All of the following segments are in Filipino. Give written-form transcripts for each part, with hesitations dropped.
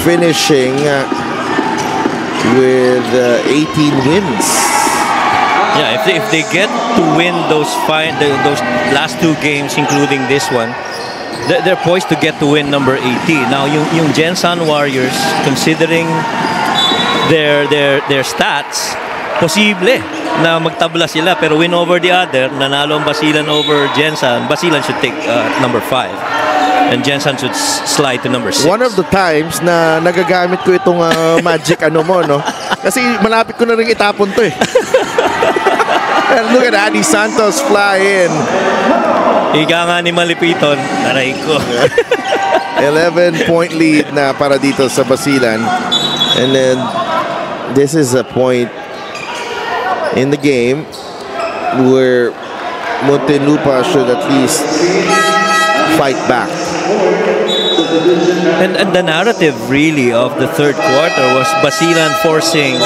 finishing with 18 wins. Yeah, if they get to win those last 2 games, including this one, they're poised to get to win number 18. Now, yung Gensan Warriors, considering their stats, posible na magtabla sila, pero win over the other, nanalo ang Basilan over Gensan. Basilan should take number 5. And Gensan should slide to number 6. One of the times na nagagamit ko itong magic mo, no? Kasi malapit ko na rin itapon to eh. And look at Adi Santos fly in. Ika nga ni Malipiton, taray ko. 11-point lead na para dito sa Basilan. And then this is a point in the game where Muntinlupa should at least fight back. And the narrative really of the third quarter was Basilan forcing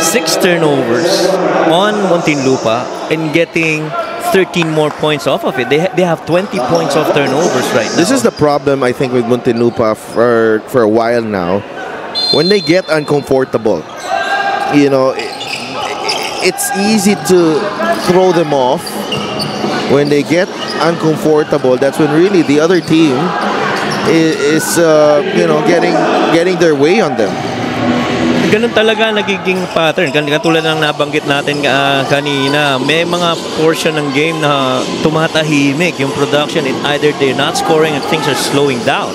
6 turnovers on Muntinlupa and getting 13 more points off of it. They have 20 points off turnovers right now. This is the problem, I think, with Muntinlupa for a while now. When they get uncomfortable, you know, it's easy to throw them off. When they get uncomfortable, that's when really the other team is you know, getting their way on them. Ganun talaga nagiging pattern. Katulad ng nabanggit natin kanina, may mga portion ng game na tumatahimik yung production. Either they're not scoring and things are slowing down.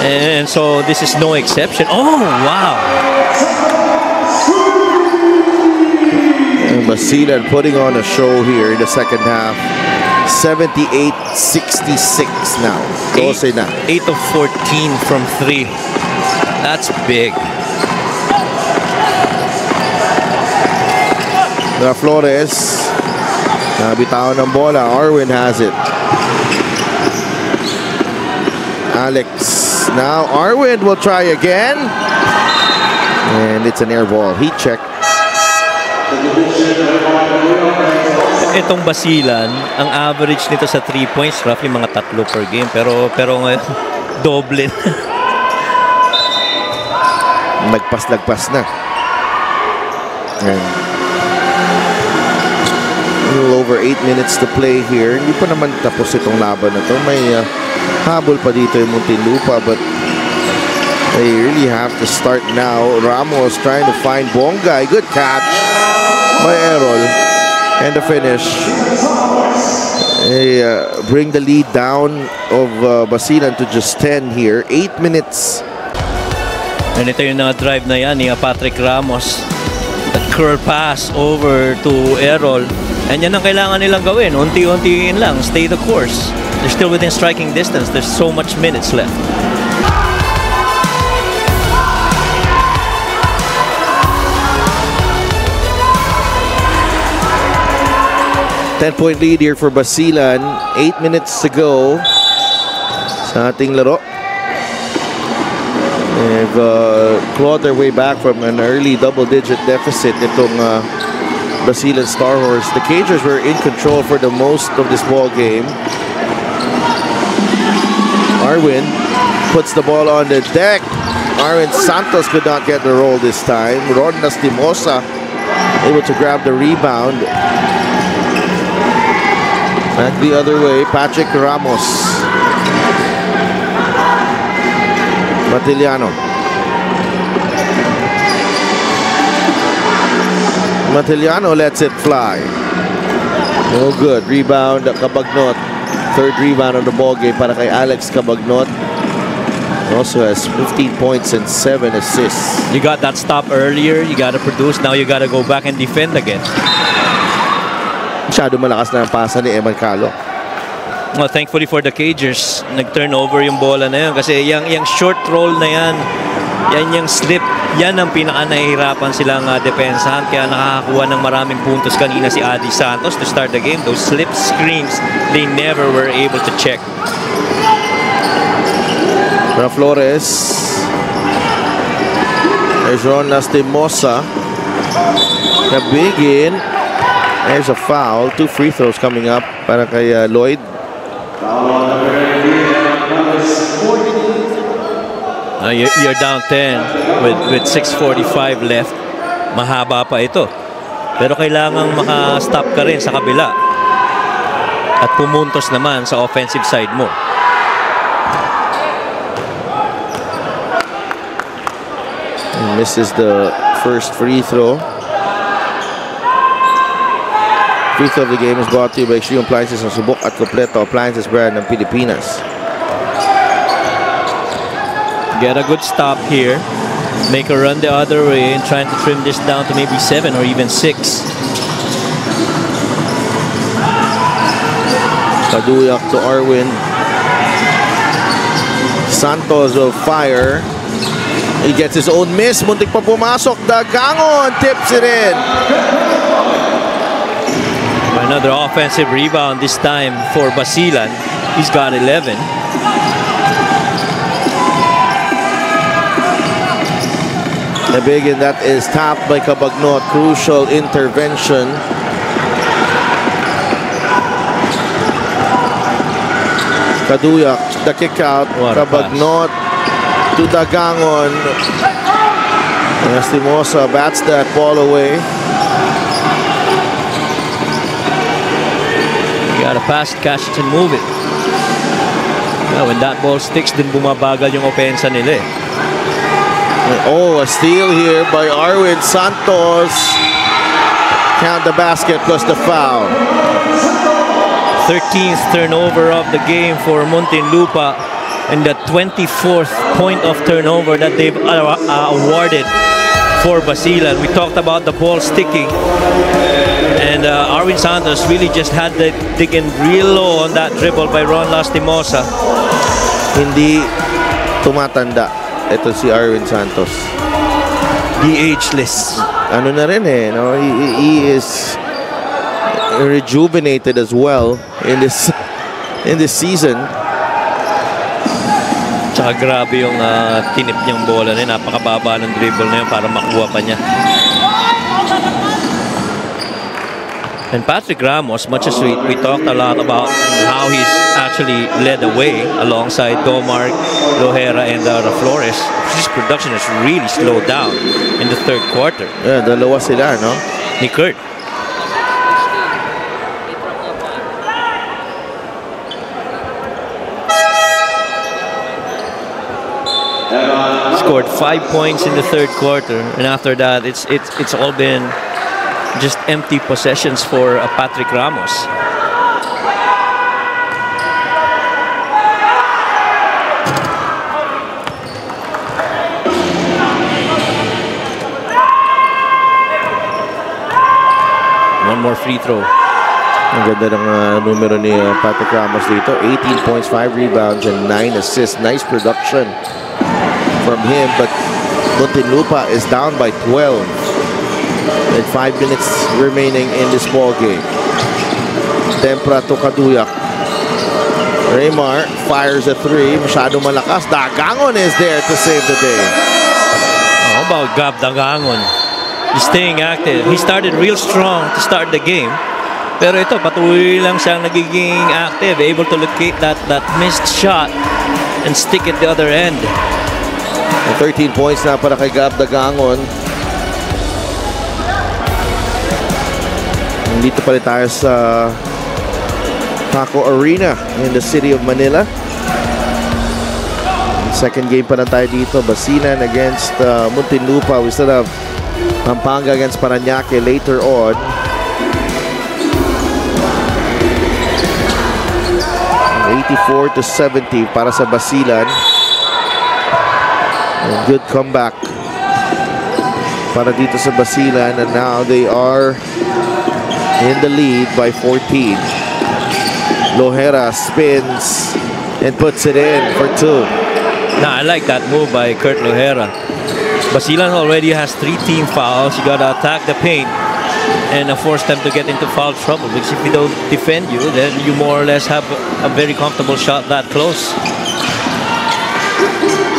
And so this is no exception. Oh, wow. Basilan putting on a show here in the second half. 78-66 now. 8 of 14 from 3. That's big. Flores nabitawan ng bola. Arwin has it. Alex. Now Arwin will try again. And it's an air ball. Heat check. Itong Basilan, ang average nito sa 3 points roughly mga 3 per game, pero doble. Nagpas na. And a little over 8 minutes to play here. Hindi pa naman tapos itong laban na to. May habol pa dito yung Muntinlupa, but they really have to start now. Ramos trying to find Bongay. Good catch by Errol. And the finish. They bring the lead down of Basilan to just 10 here. 8 minutes. And ito yung drive na yan ni Patrick Ramos. That curl pass over to Errol. And yan ang kailangan nilang gawin. Unti-untiin lang. Stay the course. They're still within striking distance. There's so much minutes left. Ten-point lead here for Basilan. 8 minutes to go sa ating laro. They've clawed their way back from an early double-digit deficit itong Basilan Star Horse. The Cagers were in control for the most of this ball game. Arwin puts the ball on the deck. Arwin Santos could not get the roll this time. Ron Lastimosa able to grab the rebound. Back the other way, Patrick Ramos. Matiliano. Matiliano lets it fly. No good. Rebound, Cabagnot. Third rebound on the ball game para kay Alex Cabagnot. Also has 15 points and 7 assists. You got that stop earlier. You got to produce. Now you got to go back and defend again. Masyado malakas na ang pasa ni Eman Calo. Well, thankfully for the Cagers, nag-turn over yung bola na yun. Kasi yung short roll na yan, yan yung slip, yan ang pinaka-nahihirapan silang depensahan. Kaya nakakakuha ng maraming puntos kanina si Adi Santos to start the game. Those slip screens, they never were able to check. Flores. There's Ron Lastimosa. Kabigin. There's a foul. 2 free throws coming up para kay Lloyd. You're down 10 with 6:45 left. Mahaba pa ito. Pero kailangang maka-stop ka rin sa kabila. At pumuntos naman sa offensive side mo. And misses the first free throw. Free throw of the game is brought to you by Extreme Appliances ng Subok at Kompleto Appliances brand ng Pilipinas. Get a good stop here. Make a run the other way and trying to trim this down to maybe 7 or even 6. Kaduyak to Arwin. Santos will fire. He gets his own miss. Muntik pa pumasok. Dagangon tips it in. Another offensive rebound this time for Basilan. He's got 11. The big and that is tapped by Cabagnot. Crucial intervention. Kaduyak, the kick out. Cabagnot to Dagangon. Estimosa bats that ball away. Got to pass, catch it, and move it. Now, when that ball sticks, din bumabagal yung opensa nila eh. Oh, a steal here by Arwin Santos. Count the basket plus the foul. 13th turnover of the game for Muntinlupa and the 24th point of turnover that they've awarded for Basilan. We talked about the ball sticking. And Arwin Santos really just had to dig in real low on that dribble by Ron Lastimosa. Hindi tumatanda. Ito si Arwin Santos. The ageless. Ano na rin eh. No? He is rejuvenated as well in this season. Tsaka grabe yung tinip niyang bola na yun. Napakababa ng dribble na yun para makuha pa niya. And Patrick Ramos, much as we talked a lot about how he's actually led the way alongside Domar, Lohera, and Flores, his production has really slowed down in the third quarter. Yeah, dalawa sila, no? Ni Kurt. Scored 5 points in the third quarter, and after that, it's all been just empty possessions for Patrick Ramos. One more free throw. Ang ganda ng numero ni Patrick Ramos dito. 18 points, 5 rebounds, and 9 assists. Nice production from him, but Muntinlupa is down by 12. With 5 minutes remaining in this ball game. Tempra to Kaduyak. Raymar fires a 3. Masyado malakas. Dagangon is there to save the day. How about Gab Dagangon? He's staying active. He started real strong to start the game. Pero ito, patuloy lang siyang nagiging active. Able to locate that missed shot and stick it the other end. And 13 points na para kay Gab Dagangon. Dito pa rin tayo sa Paco Arena in the city of Manila. Second game pa lang tayo dito. Basilan against Muntinlupa. We still have Pampanga against Parañaque later on. And 84-70 para sa Basilan. And good comeback para dito sa Basilan. And now they are in the lead by 14. Lohera spins and puts it in for 2. Nah, I like that move by Kurt Lohera. Basilan already has 3 team fouls. You gotta attack the paint and force them to get into foul trouble. Because if you don't defend you, then you more or less have a very comfortable shot that close.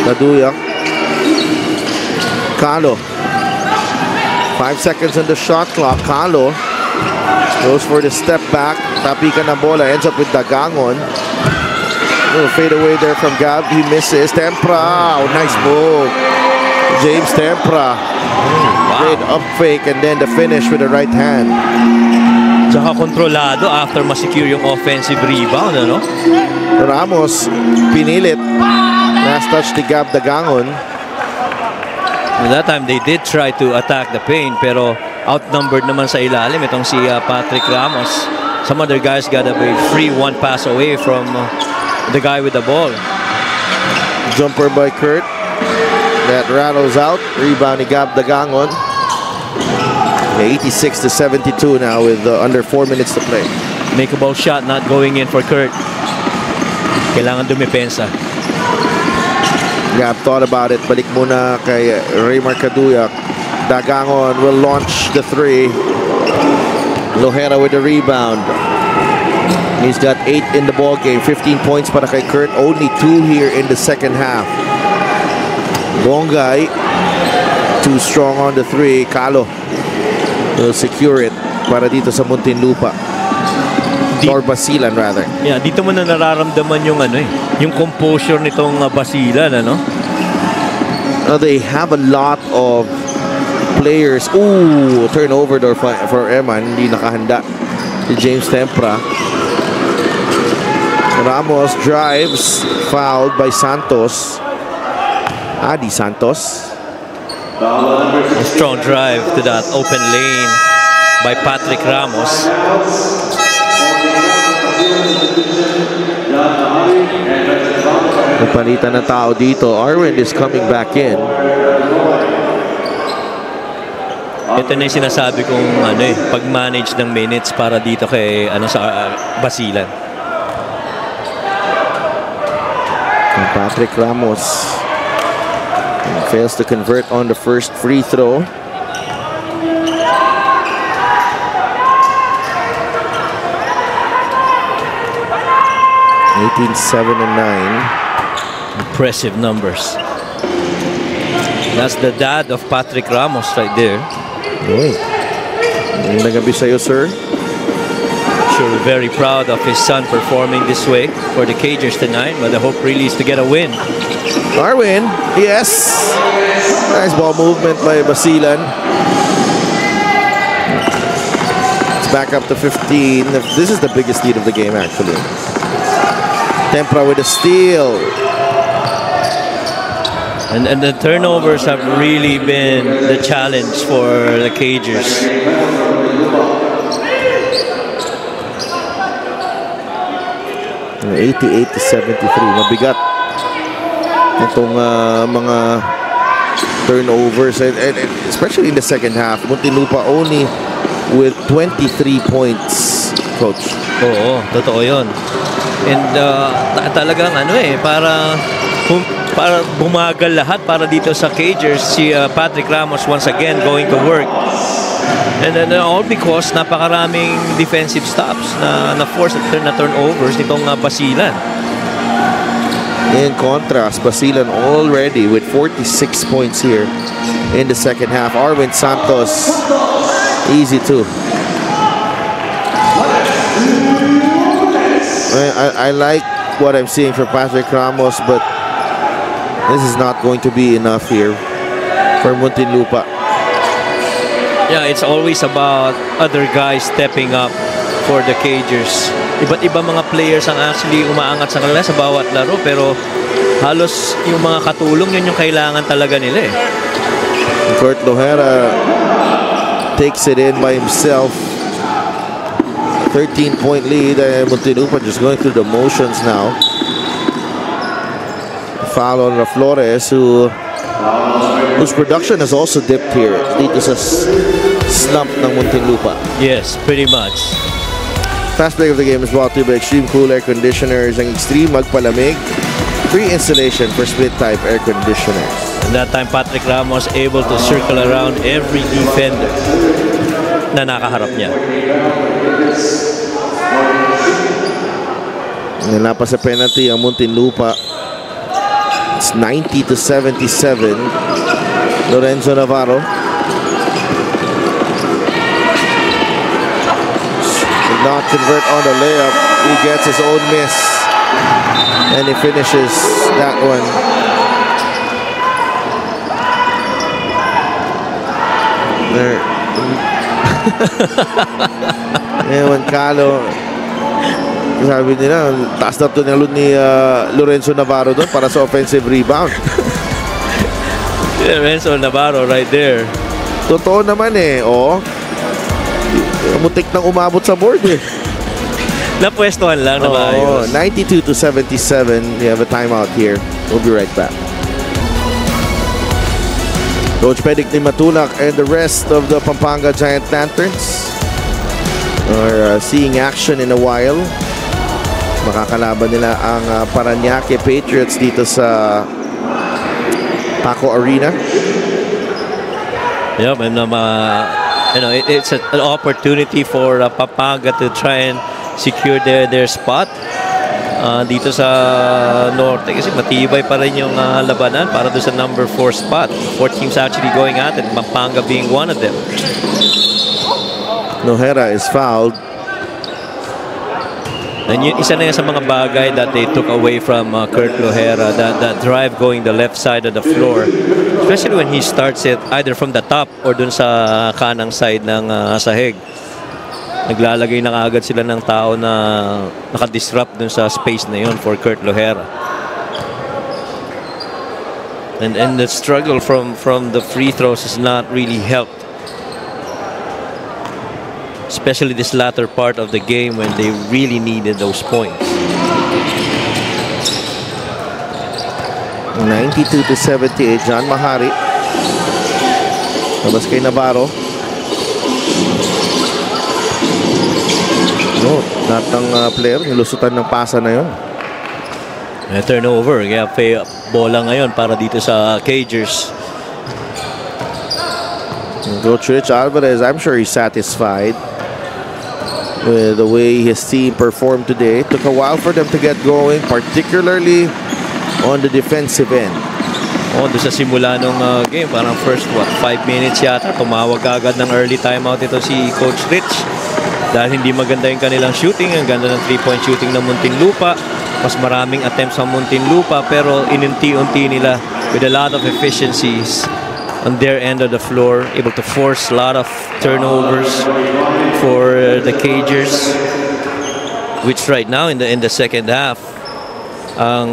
Kaduyak. Calo. 5 seconds on the shot clock. Calo goes for the step back. Tapikan ng bola. Ends up with Dagangon. Little fade away there from Gab. He misses. Tempra. Oh, nice move. James Tempra. Great up fake and then the finish with the right hand. Tsaka kontrolado after ma-secure yung offensive rebound, ano? Ramos pinilit. Last touch ni Gab Dagangon. And that time they did try to attack the paint pero outnumbered naman sa ilalim itong si Patrick Ramos. Some other guys got a free one pass away from the guy with the ball. Jumper by Kurt. That rattles out. Rebound ni Gab Dagangon. 86-72 now with under 4 minutes to play. Makeable shot not going in for Kurt. Kailangan dumipensa. Gab thought about it. Balik muna kay Raymar Kaduyak. Dagangon will launch the three. Lohera with the rebound. He's got 8 in the ball game. 15 points para kay Kurt. Only 2 here in the second half. Bongay too strong on the three. Calo will secure it para dito sa Muntinlupa. Or Basilan rather. Yeah, dito mo na nararamdaman yung yung composure nitong Basilan, ano? They have a lot of players. Ooh, turnover door for Eman. Hindi nakahanda si James Tempra. Ramos drives, fouled by Santos. Adi Santos. A strong drive to that open lane by Patrick Ramos. Napalitan na tao dito. Arwin is coming back in. Ito na yung sinasabi kong pag-manage ng minutes para dito kay sa Basilan. And Patrick Ramos fails to convert on the first free throw. (18-7 and 9). Impressive numbers. That's the dad of Patrick Ramos right there. Uy. Magandang gabi sa'yo, sir. Sure, very proud of his son performing this way for the Cagers tonight, but the hope really is to get a win. Arwin, yes. Nice ball movement by Basilan. It's back up to 15. This is the biggest lead of the game, actually. Tempra with a steal. And the turnovers have really been the challenge for the Cagers. And 88-73. Mabigat itong mga turnovers, and especially in the second half. Muntinlupa only with 23 points, coach. Oo, totoo yun. And talagang para bumagal lahat para dito sa Cagers. Si Patrick Ramos once again going to work. And then all because napakaraming defensive stops na force na turnovers nitong Basilan. In contrast, Basilan already with 46 points here in the second half. Arwin Santos, easy too. I like what I'm seeing from Patrick Ramos, but this is not going to be enough here for Muntinlupa. Yeah, it's always about other guys stepping up for the Cagers. Iba't iba mga players ang actually umaangat sa kanila sa bawat laro, pero halos yung mga katulong yun yung kailangan talaga nila eh. Kurt Lohera takes it in by himself. 13-point lead. Muntinlupa just going through the motions now. Foul on Flores, whose production has also dipped here. Dito sa slump ng Muntinlupa. Yes, pretty much. Fast break of the game is brought to you by Extreme Cool Air Conditioners. Ang Extreme magpalamig. Free installation for split-type air conditioners. And that time, Patrick Ramos able to circle around every defender na nakaharap niya. Nalapas sa penalty ang Muntinlupa. It's 90-77. Lorenzo Navarro. Did not convert on the layup. He gets his own miss. And he finishes that one. There. Ewan Calo. Sabi nila, taas na tunalon ni Lorenzo Navarro doon para sa offensive rebound. Lorenzo Navarro right there. Totoo naman eh. Oh. Mutik nang umabot sa board eh. Napwestuhan lang na maayos. 92-77. We have a timeout here. We'll be right back. Coach Pedic ni Matulak and the rest of the Pampanga Giant Lanterns are seeing action in a while. Makakalaban nila ang Parañaque Patriots dito sa Paco Arena. Yep, and you know, it's an opportunity for Pampanga to try and secure their spot dito sa Norte kasi matibay pa rin yung labanan para doon sa number 4 spot. 4 teams actually going at it, Pampanga being one of them. Nohera is fouled. And yun, isa na yan sa mga bagay that they took away from Kurt Lohera, that drive going the left side of the floor, especially when he starts it either from the top or dun sa kanang side ng sahig. Naglalagay na agad sila ng tao na nakadisrupt dun sa space na yun for Kurt Lohera. And the struggle from the free throws has not really helped, especially this latter part of the game when they really needed those points. 92-78, John Mahari. Labas kay Navarro. No, lahat ng player nilusutan ng pasa na yun. Turnover, kaya bola ngayon para dito sa Cagers. Coach Rich Alvarez, I'm sure he's satisfied with the way his team performed today. It took a while for them to get going, particularly on the defensive end. Oh, doon sa simula nung game, parang first 5 minutes yata, tumawag agad ng early timeout ito si Coach Rich dahil hindi maganda yung kanilang shooting. Ang ganda ng 3-point shooting ng Muntinlupa, mas maraming attempts sa Muntinlupa, pero inunti-unti nila with a lot of efficiencies on their end of the floor, able to force a lot of turnovers for the Cagers, which right now in the second half, ang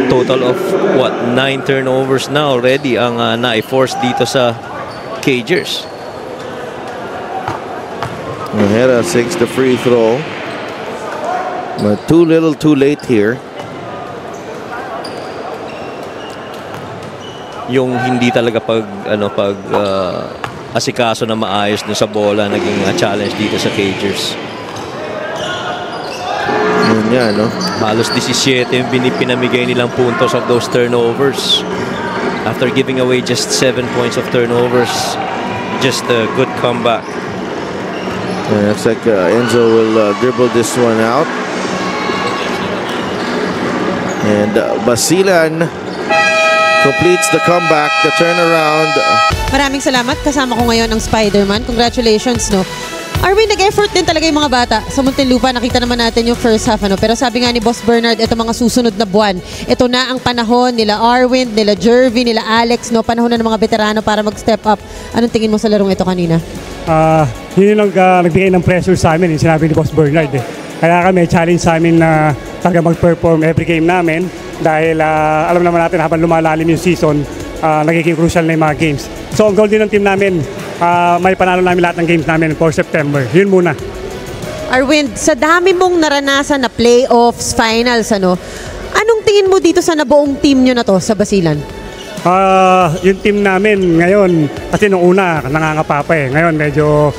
total of 9 turnovers na already ang na-force dito sa Cagers. Nohera sinks the free throw, but too little, too late here. Yung hindi talaga asikaso na maayos dun sa bola naging challenge dito sa Cagers. Yun yan, no? Halos 17 yung pinamigay nilang puntos of those turnovers after giving away just 7 points of turnovers. Just a good comeback. Looks like Enzo will dribble this one out. And Basilan completes the comeback, the turnaround. Maraming salamat. Kasama ko ngayon ang Spider-Man. Congratulations, no? Arwin, nag-effort din talaga yung mga bata sa Muntinlupa. Nakita naman natin yung first half, ano? Pero sabi nga ni Boss Bernard, ito mga susunod na buwan. Ito na ang panahon nila Arwin, nila Jervy, nila Alex, no? Panahon na ng mga veterano para mag-step up. Anong tingin mo sa larong ito kanina? Yun yung nagbigay ng pressure sa amin, yung sinabi ni Boss Bernard. Kaya kami, challenge sa amin na talaga mag-perform every game namin dahil alam naman natin habang lumalalim yung season, nagiging crucial na yung mga games. So ang goal din ng team namin, may panalo namin lahat ng games namin for September. Yun muna. Arwin, sa dami mong naranasan na playoffs, finals, ano, anong tingin mo dito sa nabuong team nyo na to sa Basilan? Yung team namin ngayon, kasi nung una, nangangapa pa eh. Ngayon, medyo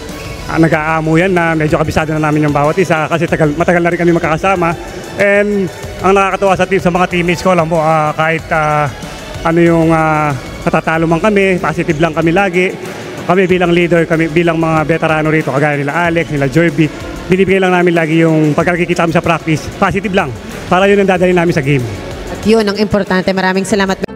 nag-aamo yan na medyo kabisado na namin yung bawat isa kasi matagal na rin kami magkakasama. And ang nakakatuwa sa team, sa mga teammates ko, alam mo, kahit ano yung natatalo man kami, positive lang kami lagi. Kami bilang leader, kami bilang mga veterano rito, kagaya nila Alex, nila Jervy, binibigay lang namin lagi yung pagkakikita kami sa practice, positive lang, para yun ang dadalhin namin sa game. At yun ang importante. Maraming salamat.